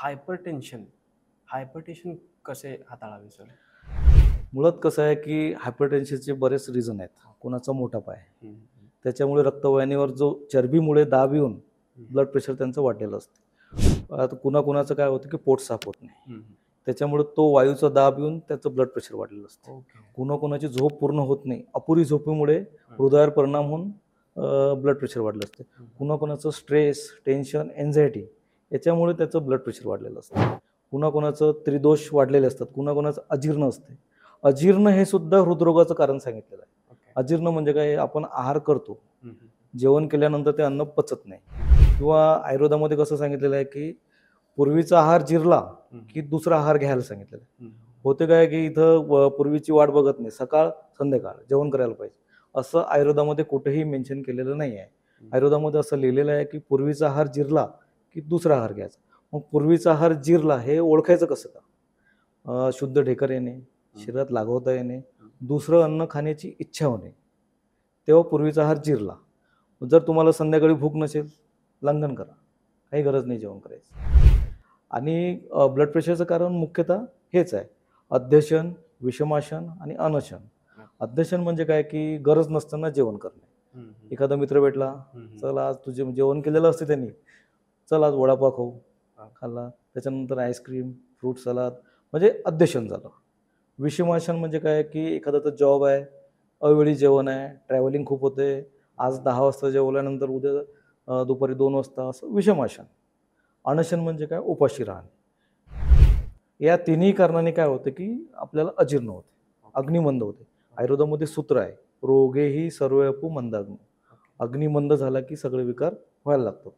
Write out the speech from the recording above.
Hypertension hypertension कसे हाताळावे sir? मुळात कसं आहे की हायपरटेन्शनचे बरेच रिझन आहेत. कोणाचा मोठापाय, हं, हं, त्याच्यामुळे रक्तवाहिनीवर जो चरबीमुळे दाब येऊन हं, ब्लड प्रेशर त्यांचं वाढलेलं असतं. आता कुणाकुणाचं काय होतं की पोट साफ होत नाही, हं, त्याच्यामुळे तो वायूचा दाब येऊन त्याचं ब्लड प्रेशर वाढलेलं असतं. ओके. कुणाकुणाची झोप पूर्ण होत नाही, अपुरी झोपेमुळे हं, हृदयावर परिणाम होऊन ब्लड प्रेशर वाढलं असते. हं, कुणाकुणाचं स्ट्रेस, टेन्शन, एन्झायटी याच्यामुळे त्याचं ब्लड प्रेशर वाढलेलं असतं. कुणाकुणाचं त्रिदोष वाढलेले असतात, कुणाकुणाचं अजीर्ण असते. अजीर्ण हे सुद्धा हृदरोगाचं कारण सांगितलेलं आहे. ओके. अजीर्ण म्हणजे काय, आपण आहार करतो, हं, हं, जेवण केल्यानंतर ते अन्न पचत नाही. किंवा आयुर्वेदामध्ये कसं सांगितलेलं आहे की पूर्वीचा आहार जिरला हं, की दुसरा आहार घ्यायला सांगितलेलं आहे. हं, होते काय की इथं पूर्वीची वाट बघत नाही, सकाळ संध्याकाळ जेवण करायला पाहिजे असं आयुर्वेदामध्ये कुठेही मेन्शन केलेलं नाही आहे. हं, आयुर्वेदामध्ये असं लिहिलेलं आहे की पूर्वीचा आहार जिरला की दुसरा आहार घ्यायचा. मग पूर्वीचा आहार जिरला हे ओळखायचं कसं का? शुद्ध ढेकर येणे, हं, शरीरात लागवता येणे, हं, दुसरं अन्न खाण्याची इच्छा होणे, तेव्हा पूर्वीचा आहार जिरला. जर तुम्हाला संध्याकाळी भूक नसेल, लंघन करा, काही गरज नाही जेवण करायचं. आणि ब्लड प्रेशरचं कारण मुख्यतः हेच आहे, अध्यशन, विषमाशन आणि अनशन. हं, अध्यशन म्हणजे काय की गरज नसताना जेवण करणे. हं, हं, एखादा मित्र भेटला, हं, हं, चल आज तुझे जेवण केलेलं असते त्यांनी, चल आज वडापाव खाऊ, हां, खाल्ला. त्याच्यानंतर आईस्क्रीम, फ्रूट सलाद, म्हणजे अध्यशन झालं. विषमाशन म्हणजे काय की एखाद्याचा जॉब आहे, अवेळी जेवण आहे, ट्रॅव्हलिंग खूप होते, आज 10 वाजता जेवल्यानंतर उद्या दुपारी 2 वाजता, असं विषमाशन. अनशन म्हणजे काय, उपाशी राहणे. या तिन्ही कारणाने काय होतं की आपल्याला अजीर्ण होते, ओके, अग्निमंद होते. ओके, आयुर्वेदामध्ये सूत्र आहे, रोगेही सर्वयपू मंदाग्नी. ओके. अग्निमंद झाला की सगळे विकार व्हायला लागतात.